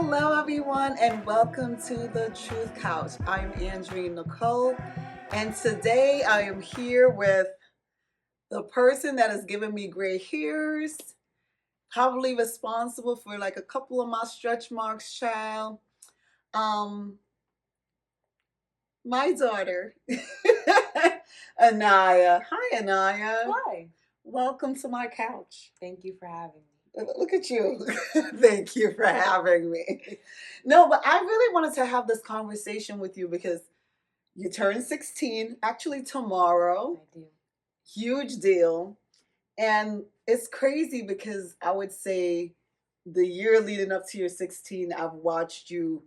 Hello, everyone, and welcome to the Truth Couch. I'm Anieyah Nowell, and today I am here with the person that has given me gray hairs, probably responsible for like a couple of my stretch marks, child. Um, my daughter, Anieyah. Hi, Anieyah. Hi. Welcome to my couch. Thank you for having me. Look at you. Thank you for having me. No, but I really wanted to have this conversation with you because you turn 16 actually tomorrow. I do. Huge deal. And it's crazy because I would say the year leading up to your 16, I've watched you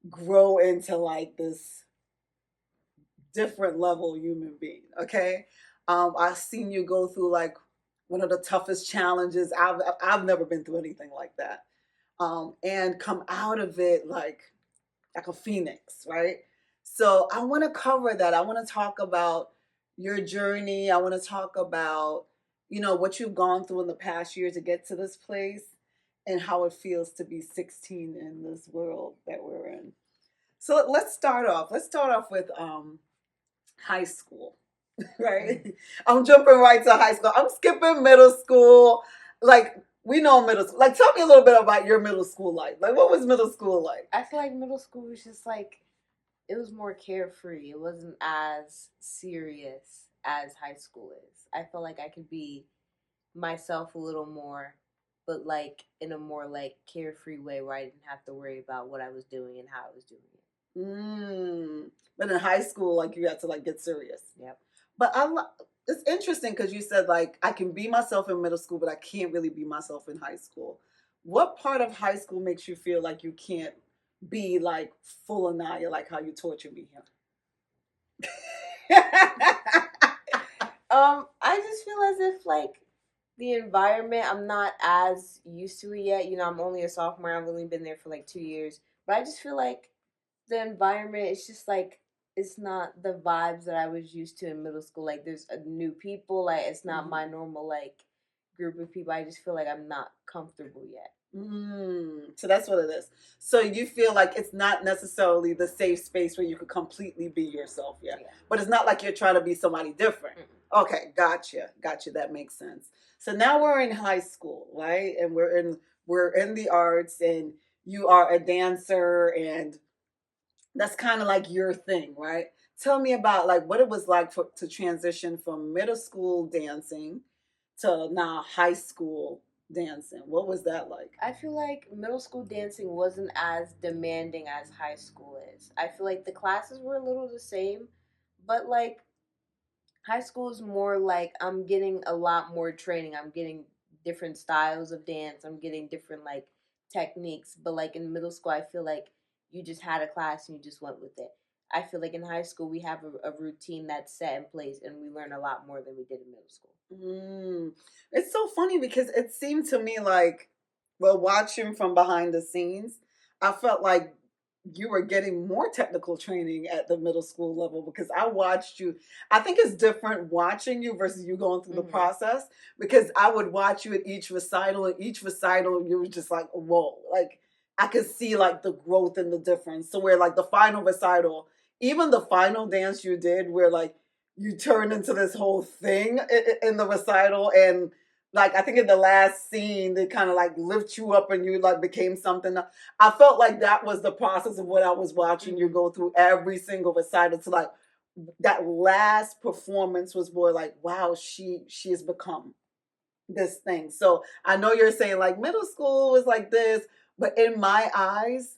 grow into like this different level human being. Okay. I've seen you go through like one of the toughest challenges. I've never been through anything like that. And come out of it like a phoenix, right? So I want to cover that. I want to talk about your journey. I want to talk about, what you've gone through in the past year to get to this place and how it feels to be 16 in this world that we're in. So let's start off. Let's start off with high school, right? I'm jumping right to high school. I'm skipping middle school. Like, we know middle school. Like, tell me a little bit about your middle school life. Like, what was middle school like? I feel like middle school was just like, it was more carefree. It wasn't as serious as high school is. I felt like I could be myself a little more, but like in a more like carefree way where I didn't have to worry about what I was doing and how I was doing it. But in high school, like, you had to like get serious. Yep. But it's interesting because you said like I can be myself in middle school, but I can't really be myself in high school. What part of high school makes you feel like you can't be like full Anieyah, like how you torture me here? I just feel as if like the environment, I'm not as used to it yet. You know, I'm only a sophomore. I've only been there for like 2 years. But I just feel like the environment, it's just like, it's not the vibes that I was used to in middle school. Like, there's a new people. Like, it's not my normal, like, group of people. I just feel like I'm not comfortable yet. So that's what it is. So you feel like it's not necessarily the safe space where you could completely be yourself yet. Yeah. But it's not like you're trying to be somebody different. Okay, gotcha. That makes sense. So now we're in high school, right? And we're in the arts, and you are a dancer, and that's kind of like your thing, right? Tell me about like what it was like to transition from middle school dancing to now high school dancing. What was that like? I feel like middle school dancing wasn't as demanding as high school is. I feel like the classes were a little the same, but like high school is more like I'm getting a lot more training. I'm getting different styles of dance. I'm getting different like techniques. But like in middle school, I feel like you just had a class and you just went with it. I feel like in high school we have a routine that's set in place, and we learn a lot more than we did in middle school. It's so funny because it seemed to me like, well, watching from behind the scenes, I felt like you were getting more technical training at the middle school level because I watched you. I think it's different watching you versus you going through the process, because I would watch you at each recital, and each recital you were just like, whoa, like I could see like the growth and the difference. So where like the final recital, even the final dance you did where like you turned into this whole thing in the recital, and like I think in the last scene they kind of like lift you up and you like became something. I felt like that was the process of what I was watching you go through every single recital to like that last performance was more like, wow, she has become this thing. So I know you're saying like middle school was like this, but in my eyes,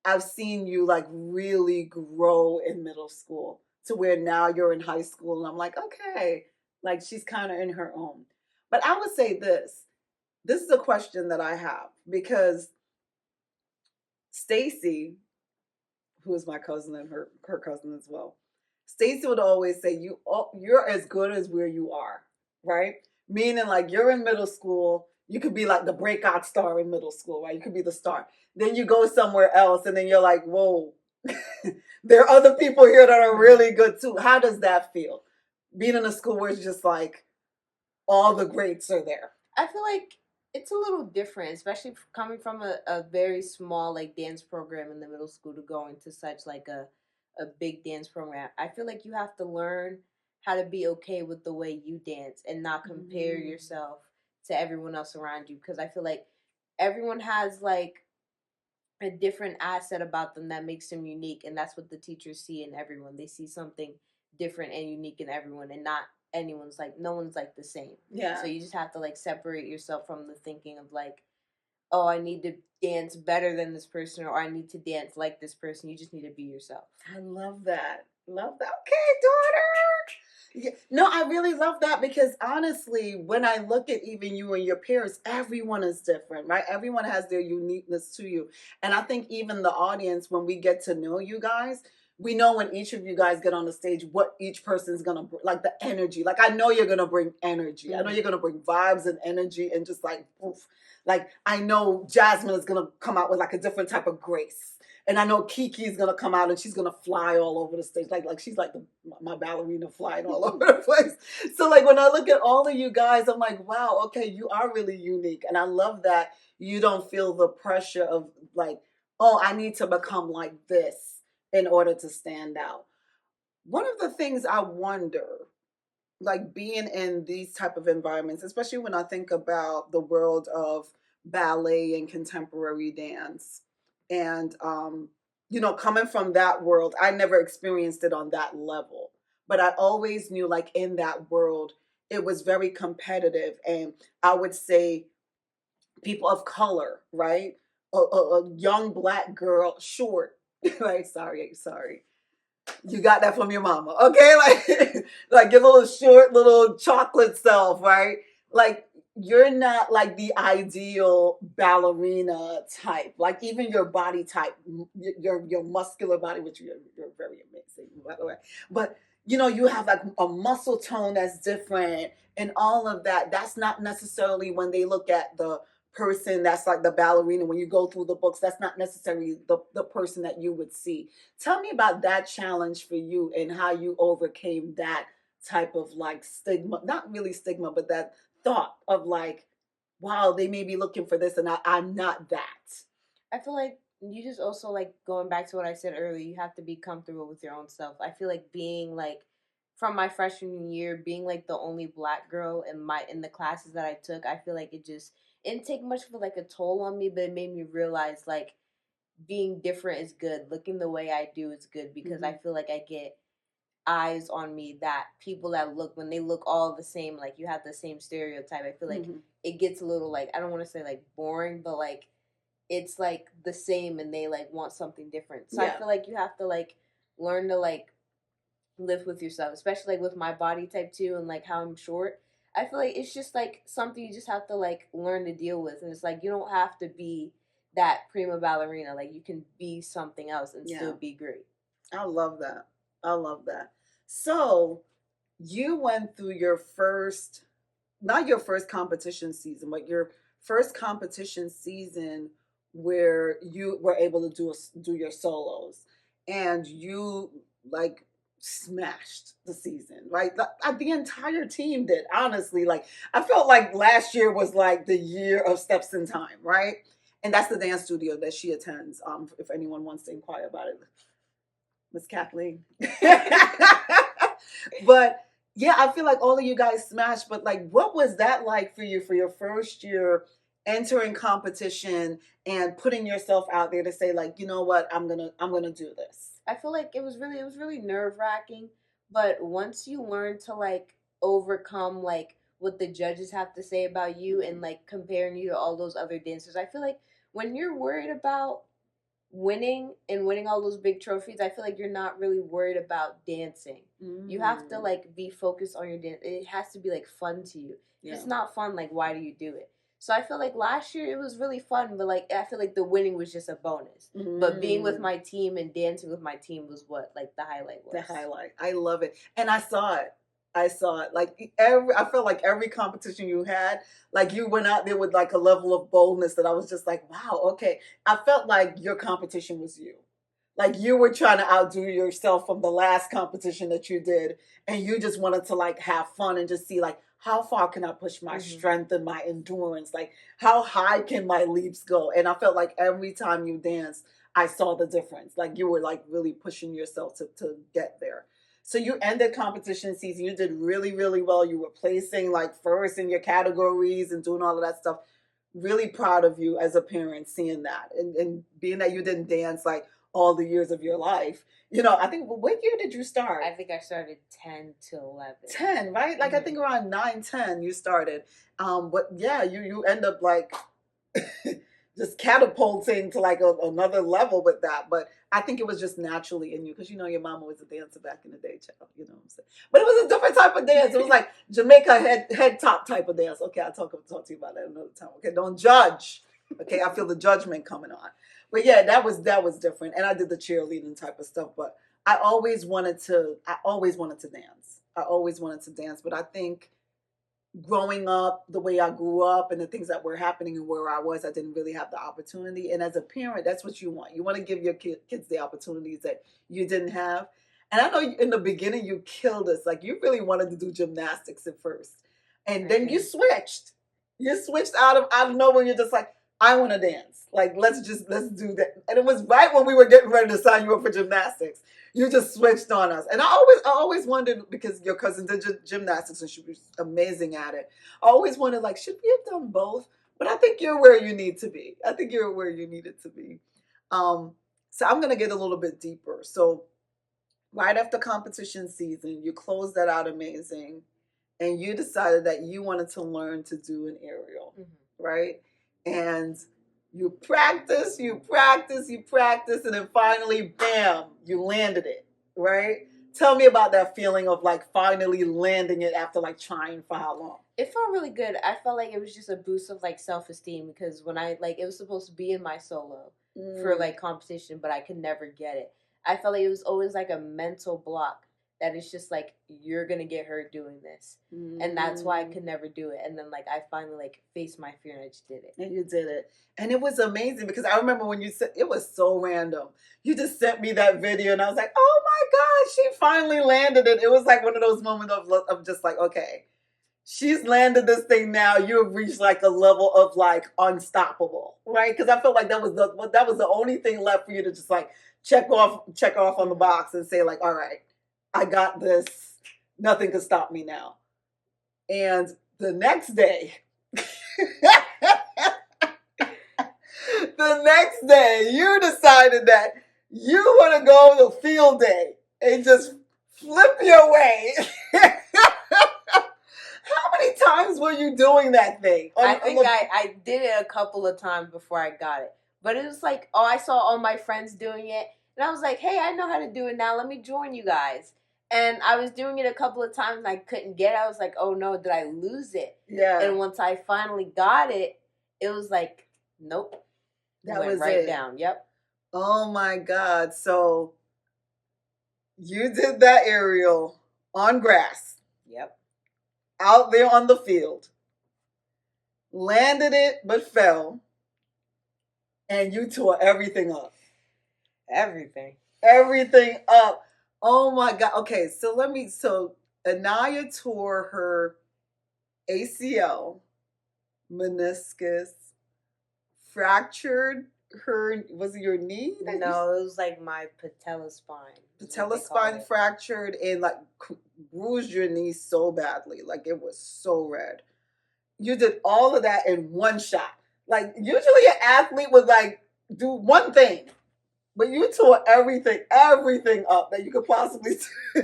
I've seen you like really grow in middle school to where now you're in high school, and I'm like, okay, like she's kind of in her own. But I would say this. This is a question that I have because Stacy, who is my cousin and her cousin as well, Stacy would always say you're as good as where you are, right? Meaning like you're in middle school, you could be like the breakout star in middle school, right? You could be the star. Then you go somewhere else, and then you're like, whoa, there are other people here that are really good too. How does that feel? Being in a school where it's just like all the greats are there. I feel like It's a little different, especially coming from a very small like dance program in the middle school to going to such like a big dance program. I feel like you have to learn how to be okay with the way you dance and not compare Mm. yourself to everyone else around you, because I feel like everyone has like a different asset about them that makes them unique, and that's what the teachers see in everyone. They see something different and unique in everyone, and not anyone's like no one's like the same. So Yeah. you just have to like separate yourself from the thinking of like, oh, I need to dance better than this person, or I need to dance like this person. You just need to be yourself. I love that. Love that. Okay, daughter. Yeah. No, I really love that because honestly, when I look at even you and your peers, everyone is different, right? Everyone has their uniqueness to you. And I think even the audience, when we get to know you guys, we know when each of you guys get on the stage what each person's gonna bring, like the energy. Like I know you're gonna bring energy. I know you're gonna bring vibes and energy and just like poof. Like I know Jasmine is gonna come out with like a different type of grace. And I know Kiki's gonna come out and she's gonna fly all over the stage, like she's like my ballerina flying all over the place. So like when I look at all of you guys, I'm like, wow, okay, you are really unique, and I love that you don't feel the pressure of like, oh, I need to become like this in order to stand out. One of the things I wonder, like being in these type of environments, especially when I think about the world of ballet and contemporary dance, and coming from that world, I never experienced it on that level, but I always knew like in that world it was very competitive, and I would say people of color, right? A young black girl, short, right? Sorry, you got that from your mama, okay? Like, like your little short, little chocolate self, right? Like, you're not like the ideal ballerina type. Like, even your body type, your muscular body, which you're very amazing, by the way. But you have like a muscle tone that's different and all of that. That's not necessarily when they look at the person that's like the ballerina. When you go through the books, that's not necessarily the person that you would see. Tell me about that challenge for you and how you overcame that type of like stigma, not really stigma, but that thought of like, wow, they may be looking for this and I'm not that. I feel like you just also like going back to what I said earlier, you have to be comfortable with your own self. I feel like being like from my freshman year, being like the only black girl in the classes that I took, I feel like it didn't take much of like a toll on me, but it made me realize like being different is good. Looking the way I do is good, because I Mm-hmm. feel like I get eyes on me that people that look when they look all the same, like you have the same stereotype. I feel like Mm-hmm. it gets a little like, I don't want to say like boring, but like it's like the same and they like want something different. So I Yeah. feel like you have to like learn to like live with yourself, especially like with my body type too and like how I'm short. I feel like it's just like something you just have to like learn to deal with. And it's like you don't have to be that prima ballerina. Like you can be something else and Yeah. still be great. I love that. I love that. So you went through your first, not your first competition season, but your first competition season where you were able to do your solos, and you like smashed the season, right? The entire team did. Honestly, like I felt like last year was like the year of Steps in Time, right? And that's the dance studio that she attends. If anyone wants to inquire about it, Miss Kathleen. But yeah, I feel like all of you guys smashed. But like, what was that like for you for your first year entering competition and putting yourself out there to say like, you know what, I'm gonna do this. I feel like it was really nerve wracking, but once you learn to like overcome like what the judges have to say about you and like comparing you to all those other dancers, I feel like when you're worried about winning and winning all those big trophies, I feel like you're not really worried about dancing. You have to Mm, like be focused on your dance. It has to be like fun to you. If yeah. it's not fun, like why do you do it? So I feel like last year it was really fun, but like I feel like the winning was just a bonus. But being with Mm, my team and dancing with my team was what like the highlight the was. highlight. I love it, and I saw it. I saw it. Like I felt like every competition you had, like you went out there with like a level of boldness that I was just like, wow, okay. I felt like your competition was you. Like you were trying to outdo yourself from the last competition that you did, and you just wanted to like have fun and just see like, how far can I push my Mm-hmm. strength and my endurance? Like, how high can my leaps go? And I felt like every time you danced, I saw the difference. Like, you were like really pushing yourself to get there. So you ended competition season. You did really, really well. You were placing like first in your categories and doing all of that stuff. Really proud of you as a parent seeing that, and being that you didn't dance like all the years of your life. I think, what year did you start? I think I started 10 to 11. 10, right? Like, I think around 9, 10 you started. But yeah, you end up like just catapulting to like another level with that. But I think it was just naturally in you because your mama was a dancer back in the day, child. You know what I'm saying? But it was a different type of dance. It was like Jamaica head top type of dance. Okay, I'll talk to you about that another time. Okay, don't judge. Okay, I feel the judgment coming on. But yeah, that was different. And I did the cheerleading type of stuff. But I always wanted to dance. I always wanted to dance. But I think growing up the way I grew up and the things that were happening and where I was, I didn't really have the opportunity. And as a parent, that's what you want. You want to give your kids the opportunities that you didn't have. And I know in the beginning you killed us. Like, you really wanted to do gymnastics at first. And then you switched. You switched out of nowhere. You're just like, I want to dance. Like, let's do that. And it was right when we were getting ready to sign you up for gymnastics. You just switched on us. And I always wondered, because your cousin did gymnastics and she was amazing at it. I always wondered, like, should we have done both? But I think you're where you need to be. I think you're where you needed to be. So I'm going to get a little bit deeper. So right after competition season, you closed that out amazing. And you decided that you wanted to learn to do an aerial, right? And you practice, and then finally, bam, you landed it, right? Tell me about that feeling of like finally landing it after like trying for how long? It felt really good. I felt like it was just a boost of like self-esteem, because when it was supposed to be in my solo for like competition, but I could never get it. I felt like it was always like a mental block that it's just like, you're gonna get hurt doing this, and that's why I could never do it. And then like I finally like faced my fear and I just did it. And you did it, and it was amazing, because I remember when you said, it was so random. You just sent me that video, and I was like, oh my God, she finally landed it. It was like one of those moments of just like, okay, she's landed this thing now. You have reached like a level of like unstoppable, right? Because I felt like that was the only thing left for you to just like check off on the box and say like, all right, I got this. Nothing can stop me now. And the next day, you decided that you want to go to field day and just flip your way. How many times were you doing that thing? I think I did it a couple of times before I got it. But it was like, I saw all my friends doing it. And I was like, hey, I know how to do it now. Let me join you guys. And I was doing it a couple of times and I couldn't get it. I was like, oh no, did I lose it? Yeah. And once I finally got it, it was like, nope. That went was right it. down. Yep. Oh my God. So you did that aerial on grass. Yep. Out there on the field. Landed it, but fell. And you tore everything up. Everything up. Oh my God. Okay, so Anieyah tore her ACL, meniscus, fractured was it your knee? No, it was like my patella spine. Fractured, and like bruised your knee so badly. Like, it was so red. You did all of that in one shot. Like, usually an athlete would like do one thing. But you tore everything up that you could possibly do.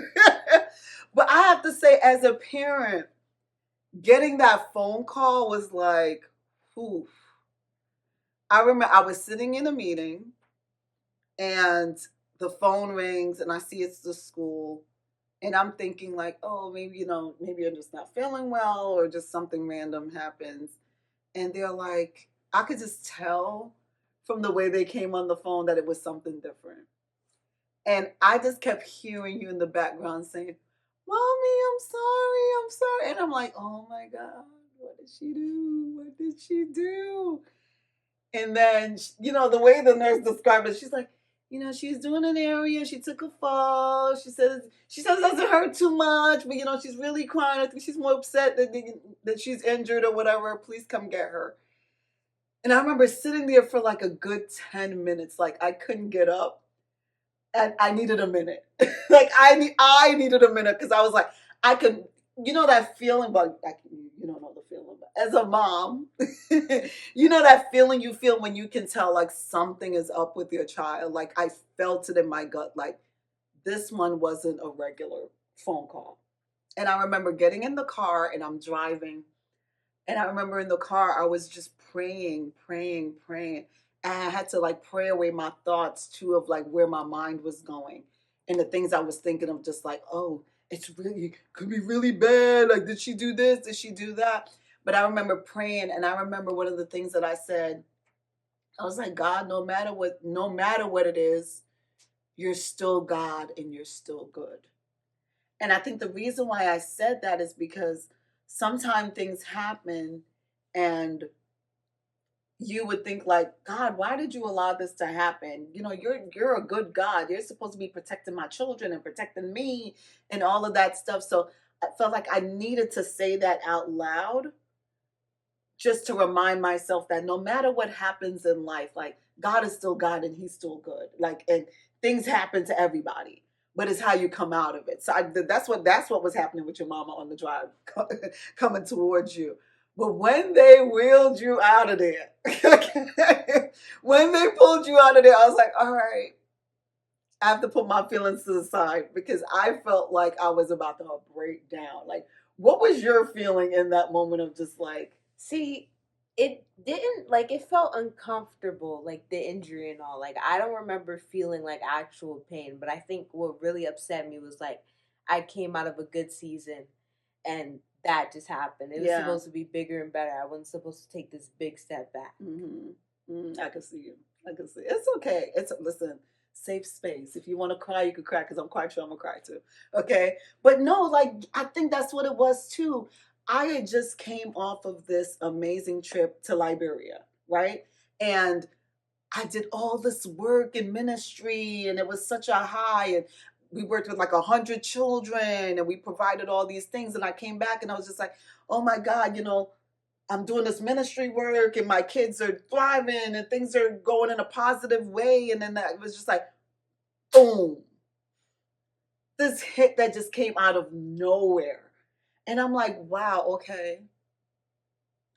But I have to say, as a parent, getting that phone call was like, oof. I remember I was sitting in a meeting and the phone rings and I see it's the school. And I'm thinking like, oh, maybe I'm just not feeling well, or just something random happens. And they're like, I could just tell from the way they came on the phone that it was something different. And I just kept hearing you in the background saying, Mommy, I'm sorry. And I'm like, oh my God, what did she do? And then, the way the nurse described it, she's like, she's doing an area. She took a fall. She says it doesn't hurt too much, but she's really crying. I think she's more upset that she's injured or whatever. Please come get her. And I remember sitting there for like a good 10 minutes. Like I couldn't get up. And I needed a minute. Like I needed a minute because I was like, I could, that feeling, but you don't know the feeling. But as a mom, that feeling you feel when you can tell like something is up with your child. Like I felt it in my gut. Like this one wasn't a regular phone call. And I remember getting in the car and I'm driving. And I remember in the car, I was just praying, praying, praying. And I had to like pray away my thoughts too of like where my mind was going and the things I was thinking of just like, oh, could be really bad. Like, did she do this? Did she do that? But I remember praying and I remember one of the things that I said, I was like, God, no matter what it is, you're still God and you're still good. And I think the reason why I said that is because sometimes things happen and you would think like, God, why did you allow this to happen? You're a good God. You're supposed to be protecting my children and protecting me and all of that stuff. So I felt like I needed to say that out loud just to remind myself that no matter what happens in life, like God is still God and he's still good. Like, and things happen to everybody, but it's how you come out of it. So that's what was happening with your mama on the drive coming towards you. But when they wheeled you out of there, when they pulled you out of there, I was like, all right, I have to put my feelings to the side because I felt like I was about to break down. Like, what was your feeling in that moment of just like, See, it didn't like it felt uncomfortable, like the injury and all. Like I don't remember feeling like actual pain, but I think what really upset me was like I came out of a good season and that just happened. It was yeah, supposed to be bigger and better. I wasn't supposed to take this big step back. I can see you. I can see. It's okay. Listen, safe space. If you want to cry, you can cry because I'm quite sure I'm gonna cry too. Okay, but no, like I think that's what it was too. I had just came off of this amazing trip to Liberia, right? And I did all this work in ministry, and it was such a high. And we worked with like 100 children, and we provided all these things. And I came back, and I was just like, "Oh my God, I'm doing this ministry work and my kids are thriving and things are going in a positive way." And then that was just like, boom, this hit that just came out of nowhere. And I'm like, wow, okay,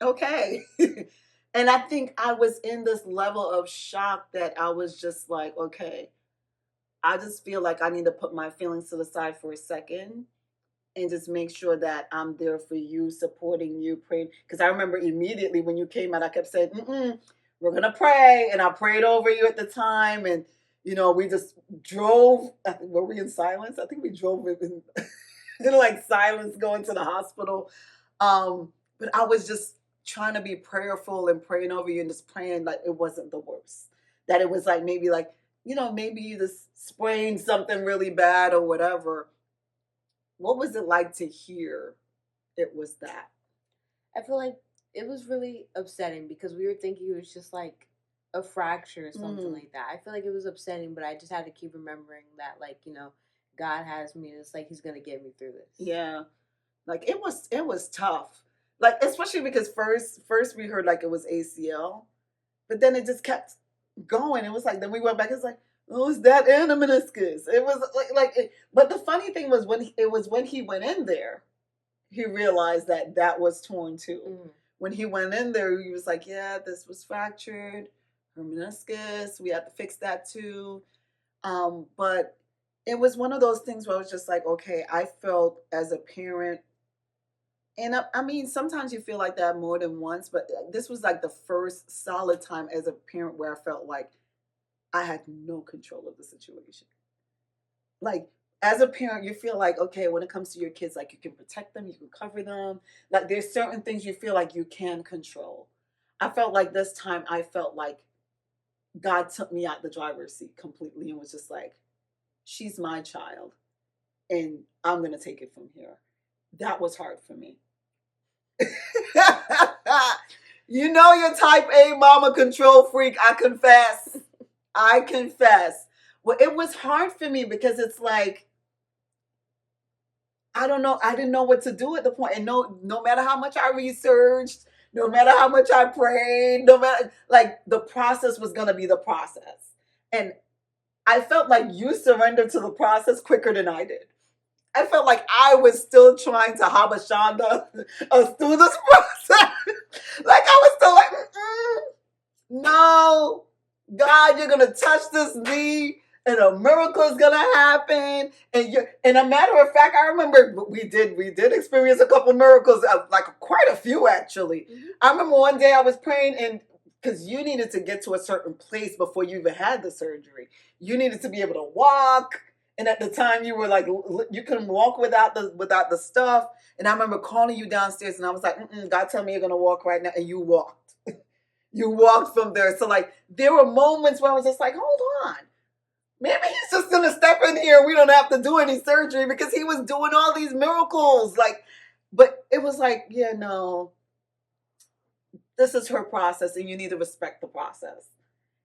okay. And I think I was in this level of shock that I was just like, okay, I just feel like I need to put my feelings to the side for a second and just make sure that I'm there for you, supporting you, praying. Because I remember immediately when you came out, I kept saying, we're going to pray. And I prayed over you at the time. And, we just drove. Were we in silence? I think we drove in like silence going to the hospital. But I was just trying to be prayerful and praying over you and just praying like it wasn't the worst. That it was like maybe you just sprained something really bad or whatever. What was it like to hear it was that? I feel like it was really upsetting because we were thinking it was just like a fracture or something like that. I feel like it was upsetting, but I just had to keep remembering that, like, God has me. And it's like He's gonna get me through this. Yeah, like it was tough. Like especially because first we heard like it was ACL, but then it just kept going. It was like then we went back. It's like, oh, it's that and a meniscus. It was but the funny thing was when he went in there, he realized that was torn too. When he went in there, he was like, yeah, this was fractured, her meniscus. We had to fix that too. But it was one of those things where I was just like, okay, I felt as a parent, and I mean, sometimes you feel like that more than once, but this was like the first solid time as a parent where I felt like I had no control of the situation. Like as a parent, you feel like, okay, when it comes to your kids, like you can protect them, you can cover them. Like there's certain things you feel like you can control. I felt like this time I felt like God took me out the driver's seat completely and was just like, she's my child and I'm going to take it from here. That was hard for me. You're type A mama control freak. I confess. Well, it was hard for me because it's like, I don't know. I didn't know what to do at the point. And no matter how much I researched, no matter how much I prayed, no matter, like, the process was gonna be the process. And I felt like you surrendered to the process quicker than I did. I felt like I was still trying to Habashanda us through this process. Like I was still like, no, God, you're gonna touch this knee, and a miracle is gonna happen. And a matter of fact, I remember we did experience a couple miracles, like quite a few actually. Mhm. I remember one day I was praying, and because you needed to get to a certain place before you even had the surgery, you needed to be able to walk. And at the time, you were like, you couldn't walk without the stuff. And I remember calling you downstairs, and I was like, God, tell me you're gonna walk right now, and you walked. You walked from there. So like, there were moments where I was just like, hold on, maybe he's just gonna step in here. We don't have to do any surgery because he was doing all these miracles. Like, but it was like, yeah, no, this is her process, and you need to respect the process.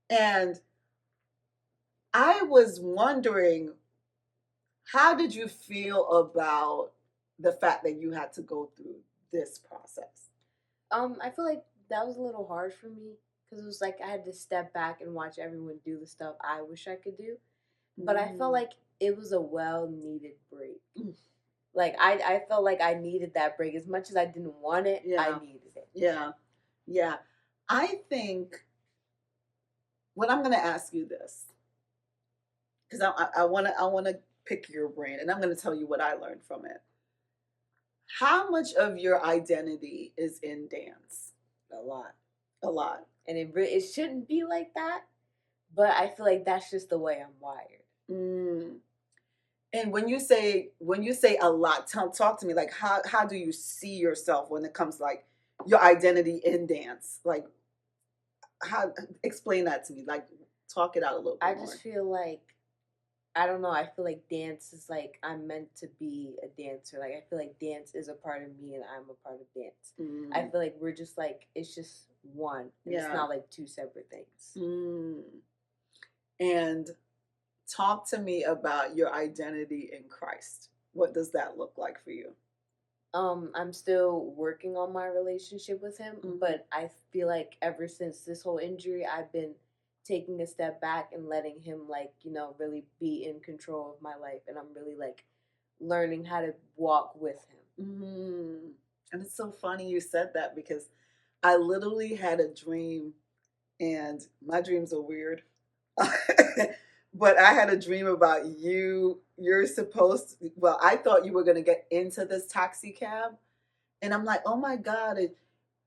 And I was wondering, how did you feel about the fact that you had to go through this process? I feel like that was a little hard for me because it was like I had to step back and watch everyone do the stuff I wish I could do. But I felt like it was a well needed break. Like I felt like I needed that break as much as I didn't want it. Yeah. I needed it. Yeah. Yeah. I think what I'm going to ask you this, because I want to pick your brain, and I'm going to tell you what I learned from it. How much of your identity is in dance? A lot. A lot. And it shouldn't be like that, but I feel like that's just the way I'm wired. Mm. And when you say a lot, talk to me. Like, how do you see yourself when it comes to, like, your identity in dance? Like, how, explain that to me. Like, talk it out a little bit I more. just feel like, I don't know, I feel like dance is like I'm meant to be a dancer. Like I feel like dance is a part of me and I'm a part of dance. I feel like we're just like, it's just one. And it's Yeah. not like two separate things. And talk to me about your identity in Christ. What does that look like for you? I'm still working on my relationship with him, but I feel like ever since this whole injury, I've been taking a step back and letting him, like, really be in control of my life, and I'm really like learning how to walk with him. And it's so funny you said that, because I literally had a dream, and my dreams are weird. But I had a dream about you. You're supposed to, well, I thought you were going to get into this taxi cab. And I'm like, oh my God,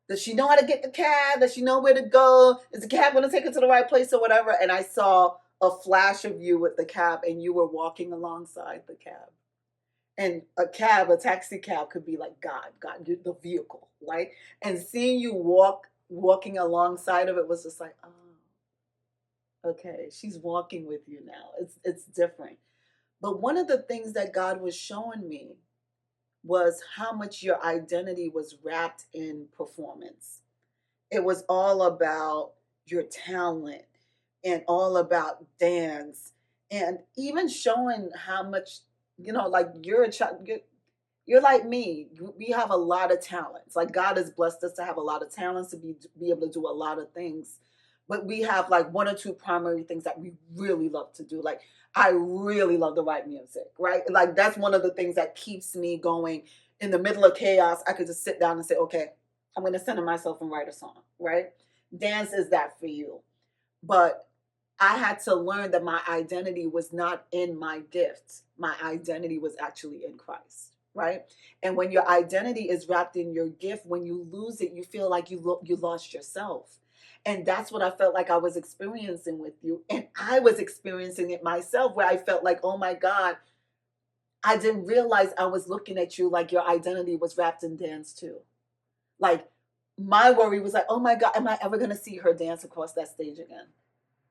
does she know how to get the cab? Does she know where to go? Is the cab going to take her to the right place or whatever? And I saw a flash of you with the cab, and you were walking alongside the cab. And a taxi cab could be like God, the vehicle, right? And seeing you walking alongside of it was just like, oh, okay, she's walking with you now. It's different. But one of the things that God was showing me was how much your identity was wrapped in performance. It was all about your talent and all about dance, and even showing how much, like, you're a child. You're like me. We have a lot of talents. Like, God has blessed us to have a lot of talents, to be able to do a lot of things. But we have like one or two primary things that we really love to do. Like, I really love to write music, right? Like, that's one of the things that keeps me going. In the middle of chaos, I could just sit down and say, okay, I'm going to center myself and write a song, right? Dance is that for you. But I had to learn that my identity was not in my gifts. My identity was actually in Christ, right? And when your identity is wrapped in your gift, when you lose it, you feel like you lost yourself. And that's what I felt like I was experiencing with you. And I was experiencing it myself, where I felt like, oh my God, I didn't realize I was looking at you like your identity was wrapped in dance too. Like, my worry was like, oh my God, am I ever going to see her dance across that stage again?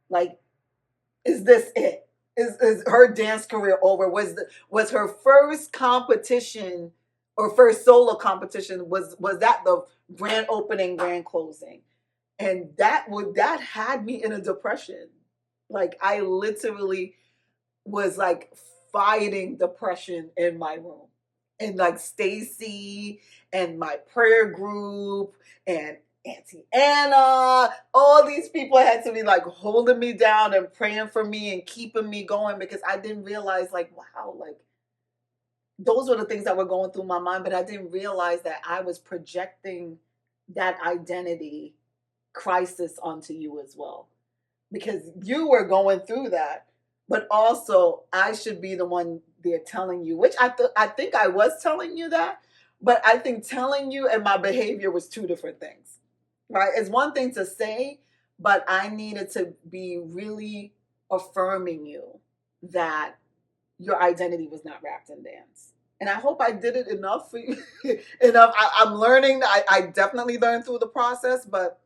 Like, is this it? Is her dance career over? Was her first competition, or first solo competition, was that the grand opening, grand closing? And that had me in a depression. Like, I literally was like fighting depression in my room. And like Stacy and my prayer group and Auntie Anna, all these people had to be like holding me down and praying for me and keeping me going because I didn't realize, like, wow, like those were the things that were going through my mind, but I didn't realize that I was projecting that identity crisis onto you as well because you were going through that, but also I should be the one there telling you, which I think I was telling you that, but I think telling you and my behavior was two different things. Right? It's one thing to say, but I needed to be really affirming you that your identity was not wrapped in dance. And I hope I did it enough for you. Enough. I'm learning. I definitely learned through the process, but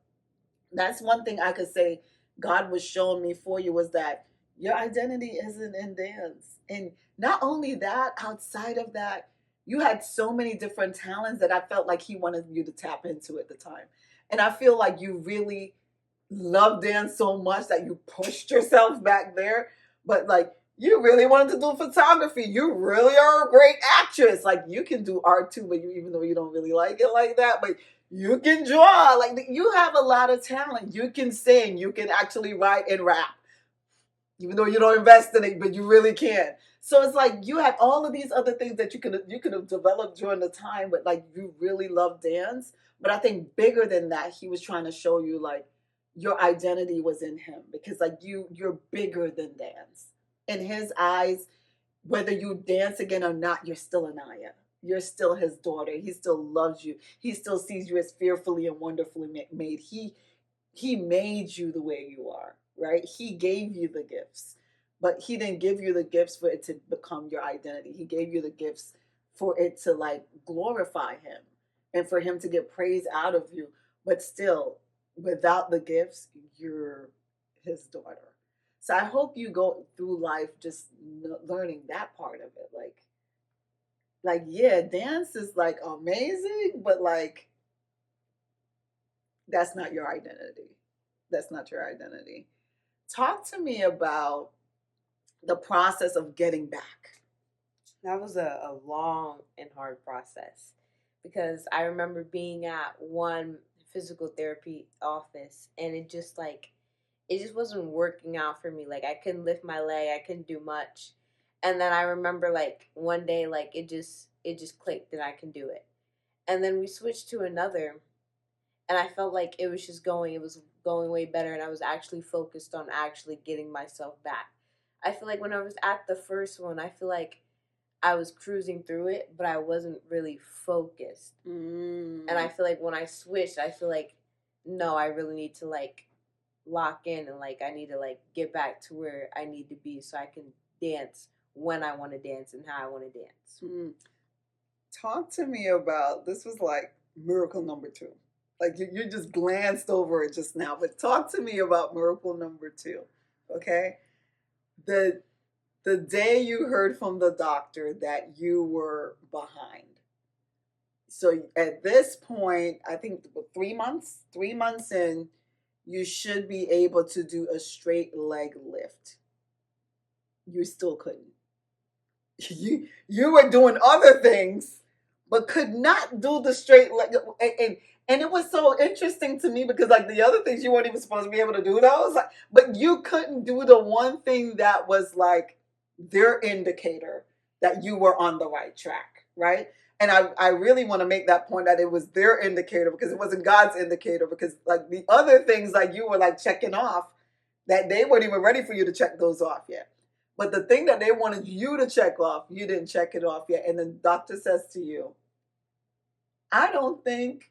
that's one thing I could say God was showing me for you was that your identity isn't in dance. And not only that, outside of that, you had so many different talents that I felt like He wanted you to tap into at the time. And I feel like you really loved dance so much that you pushed yourself back there. But like, you really wanted to do photography. You really are a great actress. Like, you can do art too, but even though you don't really like it like that, but you can draw. Like, you have a lot of talent. You can sing. You can actually write and rap, even though you don't invest in it, but you really can. So it's like you had all of these other things that you could have developed during the time, but like you really love dance. But I think bigger than that, He was trying to show you like your identity was in Him because like you're bigger than dance. In His eyes, whether you dance again or not, you're still Anieyah. You're still His daughter. He still loves you. He still sees you as fearfully and wonderfully made. He made you the way you are, right? He gave you the gifts, but He didn't give you the gifts for it to become your identity. He gave you the gifts for it to like glorify Him and for Him to get praise out of you. But still, without the gifts, you're His daughter. So I hope you go through life just learning that part of it. Like yeah, dance is like amazing, but like that's not your identity. That's not your identity. Talk to me about the process of getting back. That was a long and hard process because I remember being at one physical therapy office and it just wasn't working out for me. Like I couldn't lift my leg, I couldn't do much. And then I remember like one day like it just clicked and I can do it. And then we switched to another and I felt like it was going way better and I was actually focused on actually getting myself back. I feel like when I was at the first one, I feel like I was cruising through it, but I wasn't really focused. And I feel like when I switched, I feel like no, I really need to like lock in and like I need to like get back to where I need to be so I can dance when I want to dance and how I want to dance. Talk to me about this was like miracle number two. Like you just glanced over it just now, but talk to me about miracle number two. Okay. The the day you heard from the doctor that you were behind. So at this point, I think 3 months in, you should be able to do a straight leg lift. You still couldn't. You were doing other things, but could not do the straight leg. And it was so interesting to me because like the other things you weren't even supposed to be able to do those, like, but you couldn't do the one thing that was like their indicator that you were on the right track, right? And I really want to make that point that it was their indicator because it wasn't God's indicator because like the other things like you were like checking off that they weren't even ready for you to check those off yet. But the thing that they wanted you to check off, you didn't check it off yet. And the doctor says to you, I don't think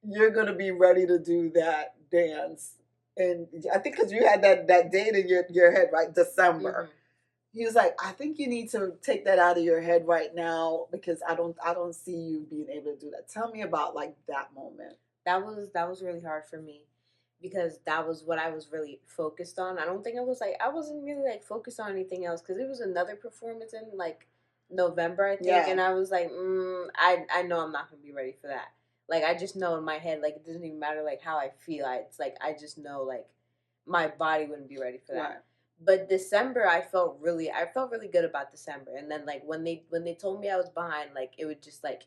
you're going to be ready to do that dance. And I think because you had that date in your head, right? December. Mm-hmm. He was like, I think you need to take that out of your head right now because I don't see you being able to do that. Tell me about like that moment. That was really hard for me because that was what I was really focused on. I wasn't really like focused on anything else because it was another performance in like November, I think, yeah. And I was like, I know I'm not gonna be ready for that. Like I just know in my head, like it doesn't even matter like how I feel. It's like I just know like my body wouldn't be ready for that. Right. But December, I felt really good about December. And then like when they told me I was behind, like it would just like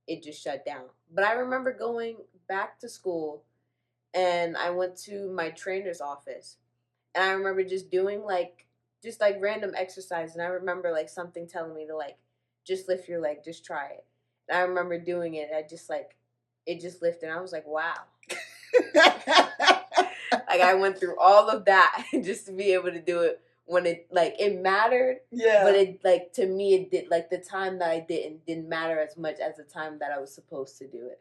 it just shut down. But I remember going back to school, and I went to my trainer's office, and I remember just like random exercise, and I remember like something telling me to like just lift your leg, just try it. And I remember doing it. I just like it just lifted. And I was like, wow. Like I went through all of that just to be able to do it when it mattered. Yeah. But it like to me it did like the time that I didn't matter as much as the time that I was supposed to do it.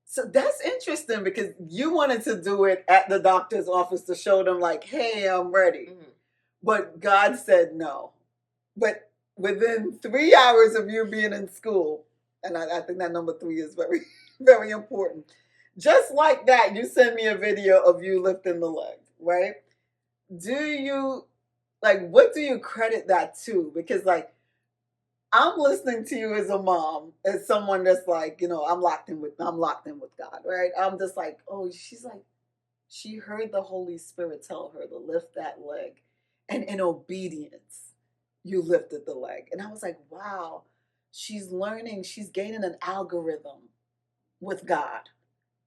So that's interesting because you wanted to do it at the doctor's office to show them like, hey, I'm ready. Mm-hmm. But God said no. But within 3 hours of you being in school, and I think that number 3 is very, very important. Just like that, you send me a video of you lifting the leg, right? What do you credit that to? Because like, I'm listening to you as a mom, as someone that's like, I'm locked in with God, right? I'm just like, oh, she's like, she heard the Holy Spirit tell her to lift that leg. And in obedience, you lifted the leg. And I was like, wow, she's learning, she's gaining an algorithm with God.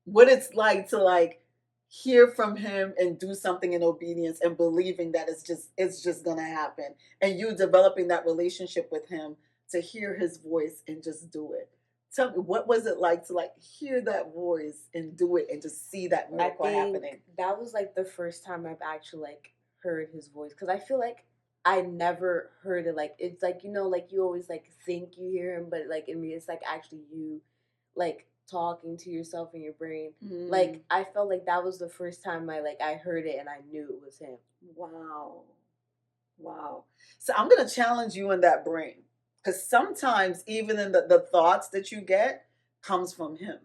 What it's like to like hear from him and do something in obedience and believing that it's just gonna happen. And you developing that relationship with him to hear his voice and just do it. Tell me, what was it like to like hear that voice and do it and just see that miracle happening? That was like the first time I've actually like heard his voice, because I feel like I never heard it. Like it's like like you always like think you hear him, but like in me it's like actually you like talking to yourself in your brain. Like I felt like that was the first time I heard it and I knew it was him. Wow. So I'm gonna challenge you in that brain. Because sometimes even in the thoughts that you get comes from him.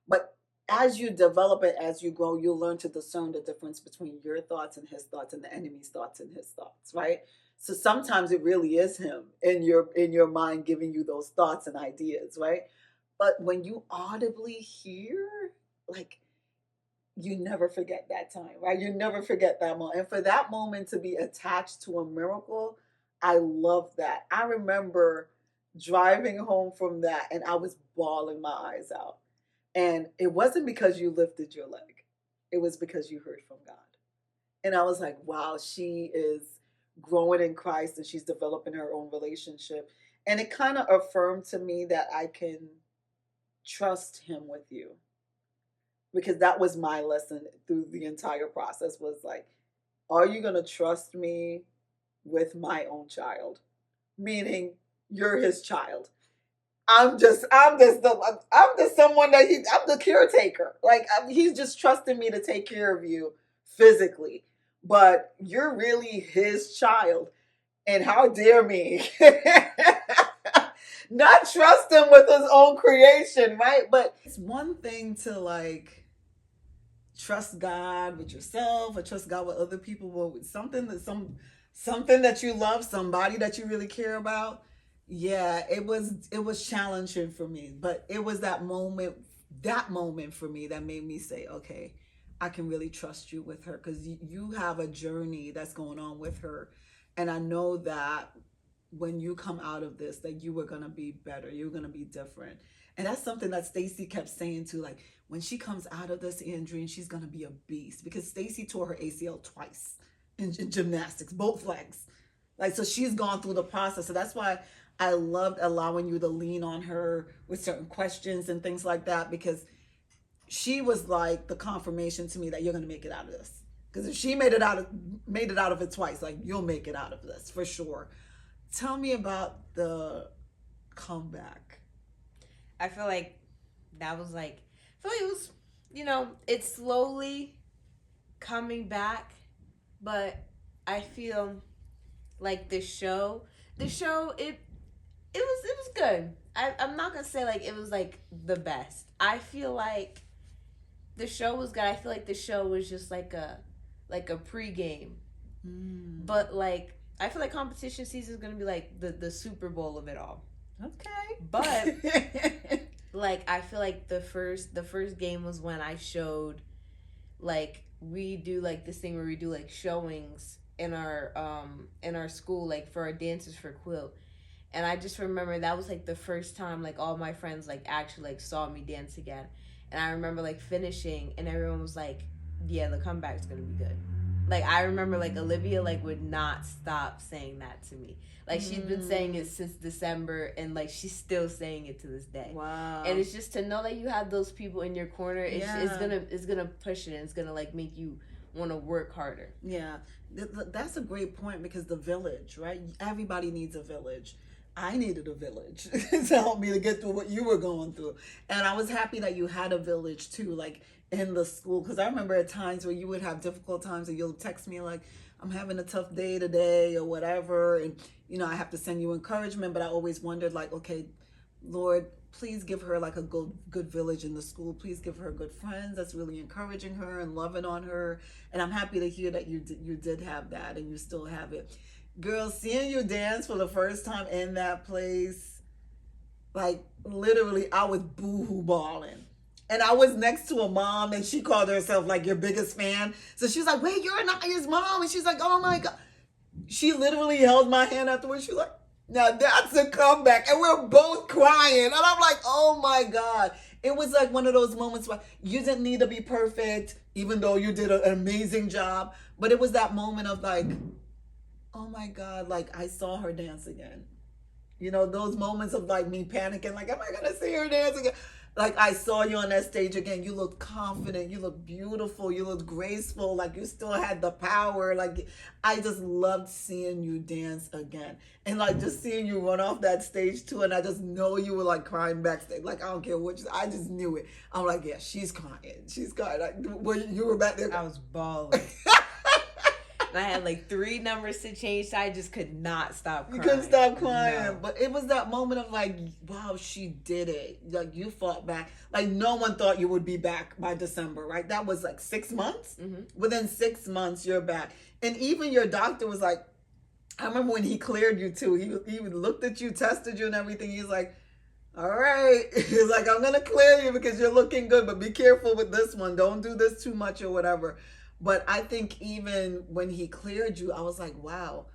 But as you develop it, as you grow, you'll learn to discern the difference between your thoughts and his thoughts and the enemy's thoughts and his thoughts, right? So sometimes it really is him in your mind giving you those thoughts and ideas, right? But when you audibly hear, like, you never forget that time, right? You never forget that moment. And for that moment to be attached to a miracle, I love that. I remember driving home from that and I was bawling my eyes out. And it wasn't because you lifted your leg, it was because you heard from God. And I was like, wow, she is growing in Christ and she's developing her own relationship. And it kind of affirmed to me that I can trust him with you, because that was my lesson through the entire process was like, are you going to trust me with my own child? Meaning you're his child. I'm just someone that I'm the caretaker. Like he's just trusting me to take care of you physically, but you're really his child. And how dare me not trust him with his own creation, right? But it's one thing to like trust God with yourself or trust God with other people, but with something that you love, somebody that you really care about. Yeah, it was challenging for me, but it was that moment for me that made me say, okay, I can really trust you with her because you have a journey that's going on with her, and I know that when you come out of this, that you were gonna be better, you're gonna be different. And that's something that Stacy kept saying too, like when she comes out of this, Andrea, she's gonna be a beast because Stacy tore her ACL twice in gymnastics, both legs. Like so she's gone through the process. So that's why I loved allowing you to lean on her with certain questions and things like that, because she was like the confirmation to me that you're gonna make it out of this. Because if she made it out of it twice, like you'll make it out of this for sure. Tell me about the comeback. I feel like that was like I feel like it was it's slowly coming back, but I feel like the show it was good. I'm not gonna say like it was like the best. I feel like the show was good. I feel like the show was just like a pregame. But like I feel like competition season is gonna be like the Super Bowl of it all. Okay. But like I feel like the first game was when I showed like we do like this thing where we do like showings in our school, like for our dances for quilt. And I just remember that was like the first time like all my friends like actually like saw me dance again. And I remember like finishing and everyone was like, yeah, the comeback's gonna be good. Like I remember like Olivia like would not stop saying that to me. Like she's been saying it since December and like she's still saying it to this day. Wow. And it's just to know that you have those people in your corner, it's gonna push it and it's gonna like make you want to work harder. Yeah, that's a great point because the village, right? Everybody needs a village. I needed a village to help me to get through what you were going through. And I was happy that you had a village too, like in the school. Because I remember at times where you would have difficult times and you'll text me like, I'm having a tough day today or whatever. And, I have to send you encouragement. But I always wondered like, okay, Lord, please give her like a good village in the school. Please give her good friends that's really encouraging her and loving on her. And I'm happy to hear that you did have that and you still have it. Girl, seeing you dance for the first time in that place, like literally I was boohoo balling. And I was next to a mom and she called herself like your biggest fan. So she was like, wait, you're Anieyah's mom. And she's like, oh my God. She literally held my hand afterwards. She was like, now that's a comeback. And we're both crying. And I'm like, oh my God. It was like one of those moments where you didn't need to be perfect, even though you did an amazing job. But it was that moment of like, oh my God, like I saw her dance again. Those moments of like me panicking, like, am I going to see her dance again? Like I saw you on that stage again. You looked confident. You looked beautiful. You looked graceful. Like you still had the power. Like I just loved seeing you dance again. And like just seeing you run off that stage too. And I just know you were like crying backstage. Like I don't care what I just knew it. I'm like, yeah, she's crying. She's crying. Like, you were back there. I was bawling. And I had like 3 numbers to change, so I just could not stop crying. You couldn't stop crying. No. But it was that moment of like, wow, she did it. Like you fought back. Like no one thought you would be back by December, right? That was like 6 months. Mm-hmm. Within 6 months, you're back. And even your doctor was like, I remember when he cleared you too. He looked at you, tested you and everything. He's like, all right. He's like, I'm going to clear you because you're looking good, but be careful with this one. Don't do this too much or whatever. But I think even when he cleared you, I was like, wow,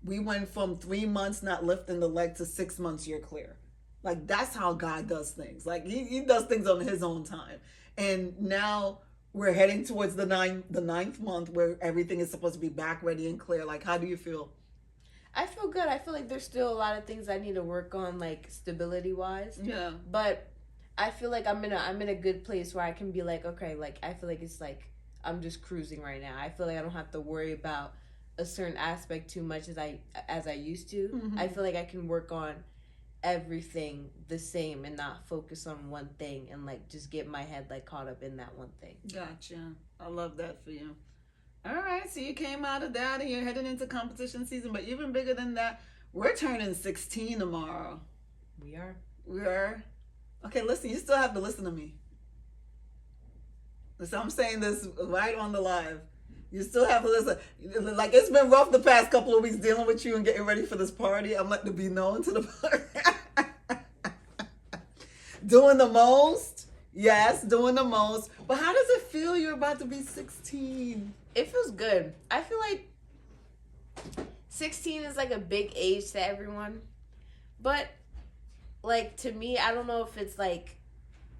we went from 3 months not lifting the leg to 6 months you're clear. Like that's how God does things. Like he does things on his own time. And now we're heading towards the ninth month where everything is supposed to be back ready and clear. Like, how do you feel? I feel good. I feel like there's still a lot of things I need to work on, like stability wise. Yeah. But I feel like I'm in a good place where I can be like, okay, like I feel like it's like I'm just cruising right now. I feel like I don't have to worry about a certain aspect too much as I used to. Mm-hmm. I feel like I can work on everything the same and not focus on one thing and like just get my head like caught up in that one thing. Gotcha. I love that for you. All right, so you came out of that and you're heading into competition season, but even bigger than that, we're turning 16 tomorrow. We are. Okay, listen, you still have to listen to me. So I'm saying this right on the live. You still have to listen. Like, it's been rough the past couple of weeks dealing with you and getting ready for this party. I'm letting it be known to the party. Doing the most. Yes, doing the most. But how does it feel you're about to be 16? It feels good. I feel like 16 is like a big age to everyone. But, like, to me, I don't know if it's like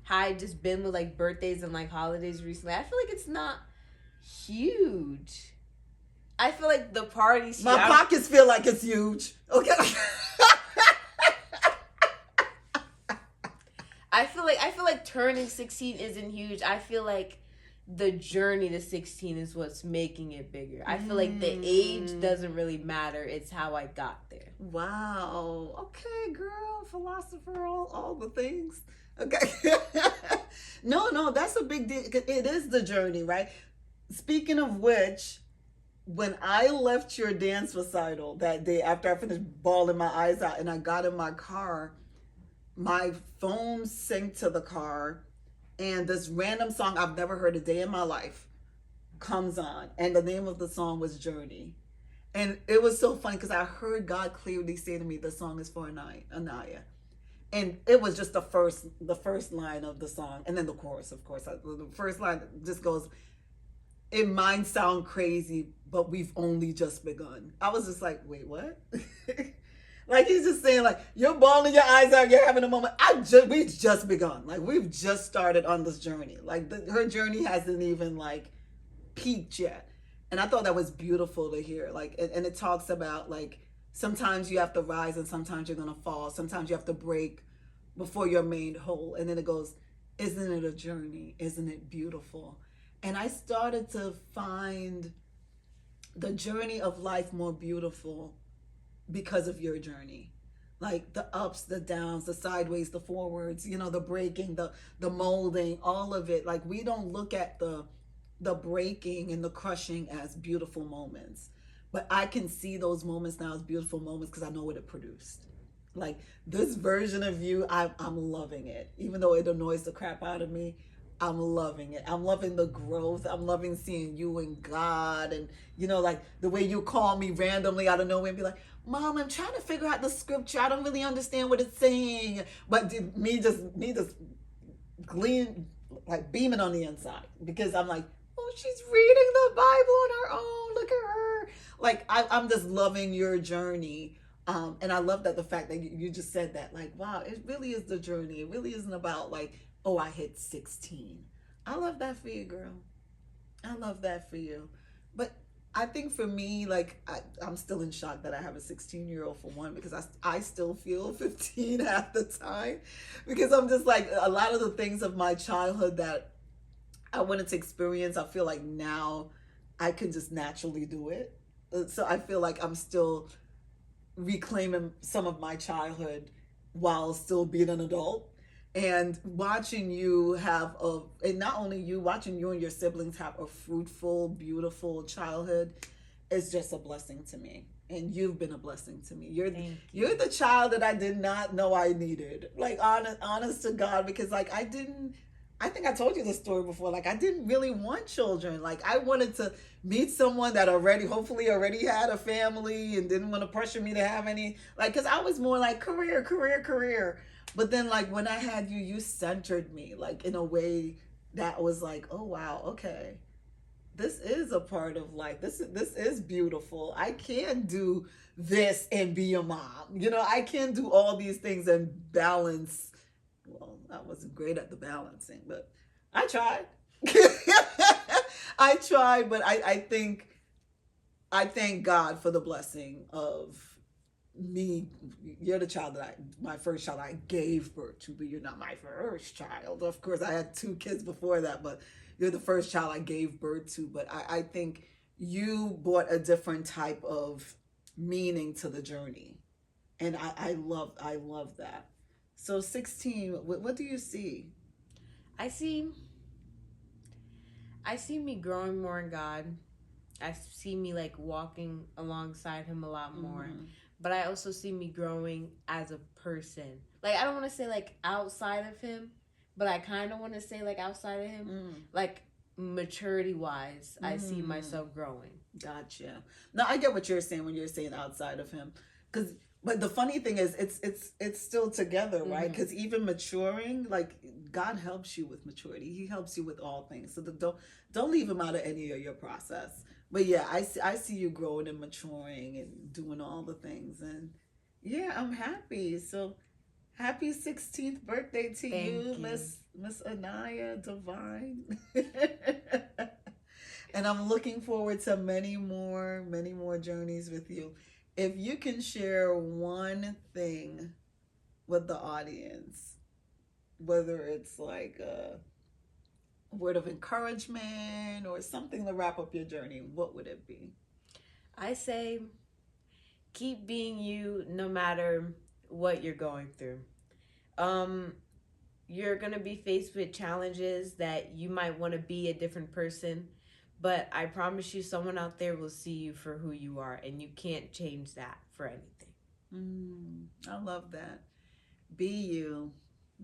how I just been with like birthdays and like holidays recently. I feel like it's not huge. I feel like the parties. My pockets feel like it's huge. Okay. I feel like turning 16 isn't huge. I feel like the journey to 16 is what's making it bigger. I feel like the age doesn't really matter. It's how I got there. Wow. Okay, girl, philosopher, all the things. Okay. No, that's a big deal. It is the journey, right? Speaking of which, when I left your dance recital that day after I finished bawling my eyes out and I got in my car, my phone synced to the car and this random song I've never heard a day in my life comes on. And the name of the song was Journey. And it was so funny because I heard God clearly say to me, the song is for Anieyah. And it was just the first line of the song. And then the chorus, of course. The first line just goes, it might sound crazy, but we've only just begun. I was just like, wait, what? Like he's just saying, like, you're bawling your eyes out, you're having a moment. We've just begun. Like we've just started on this journey. Like her journey hasn't even like peaked yet. And I thought that was beautiful to hear. Like, and it talks about like sometimes you have to rise and sometimes you're gonna fall. Sometimes you have to break before you're made whole. And then it goes, isn't it a journey? Isn't it beautiful? And I started to find the journey of life more beautiful because of your journey. Like the ups, the downs, the sideways, the forwards, the breaking, the molding, all of it. Like we don't look at the breaking and the crushing as beautiful moments. But I can see those moments now as beautiful moments because I know what it produced. Like this version of you, I'm loving it. Even though it annoys the crap out of me, I'm loving it. I'm loving the growth. I'm loving seeing you and God. And, like the way you call me randomly out of nowhere and be like, Mom, I'm trying to figure out the scripture. I don't really understand what it's saying. But me just glean, like beaming on the inside because I'm like, oh, she's reading the Bible on her own. Look at her. Like, I'm just loving your journey. And I love that the fact that you just said that, like, wow, it really is the journey. It really isn't about like, oh, I hit 16. I love that for you, girl. I love that for you. But I think for me, like, I'm still in shock that I have a 16-year-old for one, because I still feel 15 half the time. Because I'm just like, a lot of the things of my childhood that I wanted to experience, I feel like now I can just naturally do it. So I feel like I'm still reclaiming some of my childhood while still being an adult. And watching you have and not only you, watching you and your siblings have a fruitful, beautiful childhood is just a blessing to me. And you've been a blessing to me. You're the child that I did not know I needed. Like honest to God, because like I think I told you this story before. Like I didn't really want children. Like I wanted to meet someone that hopefully already had a family and didn't want to pressure me to have any. Like, cause I was more like career, career, career. But then like when I had you, you centered me like in a way that was like, oh wow, okay, this is a part of life. This is beautiful. I can do this and be a mom. I can do all these things and balance. Well, I wasn't great at the balancing, but I tried. I tried, but I thank God for the blessing of me. You're the child my first child I gave birth to, but you're not my first child. Of course, I had two kids before that, but you're the first child I gave birth to. But I think you brought a different type of meaning to the journey, and I love that. So 16, what do you see? I see I see me growing more in God. I see me like walking alongside him a lot more. Mm-hmm. But I also see me growing as a person. Like I don't want to say like outside of him, but I kind of want to say like outside of him. Mm. Like maturity wise, I see Mm. myself growing. Gotcha. Now I get what you're saying when you're saying outside of him, because but the funny thing is it's still together, right? Mm-hmm. Because even maturing, like God helps you with maturity. He helps you with all things. So don't leave him out of any of your process. But yeah, I see you growing and maturing and doing all the things, and yeah, I'm happy. So happy 16th birthday to Thank you, you. Miss Anieyah Divine. And I'm looking forward to many more journeys with you. If you can share one thing with the audience, whether it's like a word of encouragement or something to wrap up your journey, what would it be? I say keep being you no matter what you're going through. Um you're going to be faced with challenges that you might want to be a different person, but I promise you someone out there will see you for who you are and you can't change that for anything. I love that. Be you.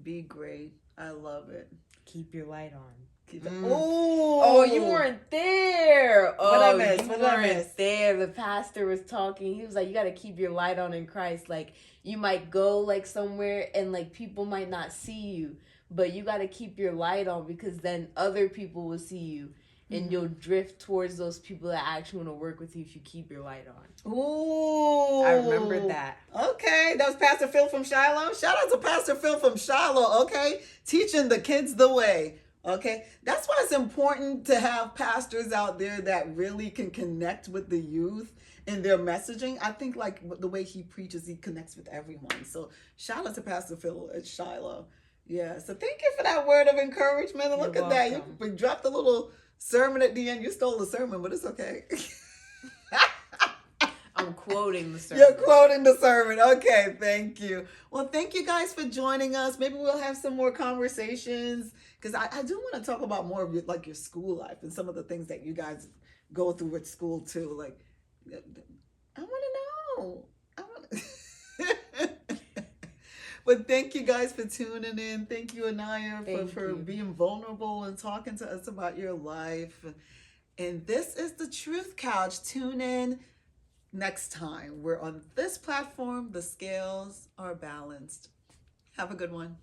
Be great. I love it. Keep your light on. Keep it. Oh, you Oh, weren't there. what I Oh, miss? you What did I miss? weren't there. The pastor was talking. He was like, you got to keep your light on in Christ. Like, you might go like somewhere and like people might not see you, but you got to keep your light on because then other people will see you and you'll drift towards those people that actually want to work with you if you keep your light on. Ooh. I remember that. Okay, that was Pastor Phil from Shiloh. Shout out to Pastor Phil from Shiloh, okay? Teaching the kids the way, okay? That's why it's important to have pastors out there that really can connect with the youth in their messaging. I think like the way he preaches, he connects with everyone. So shout out to Pastor Phil at Shiloh. Yeah, so thank you for that word of encouragement. And look You're at that. welcome. You dropped a little sermon at the end. You stole the sermon, but it's okay. I'm quoting the sermon. You're quoting the sermon. Okay, thank you. Well, thank you guys for joining us. Maybe we'll have some more conversations because I do want to talk about more of your, like your school life and some of the things that you guys go through at school too. Like, I want to know. I want. But thank you guys for tuning in. Thank you, Anieyah, for being vulnerable and talking to us about your life. And this is the Truth Couch. Tune in next time. We're on this platform. The scales are balanced. Have a good one.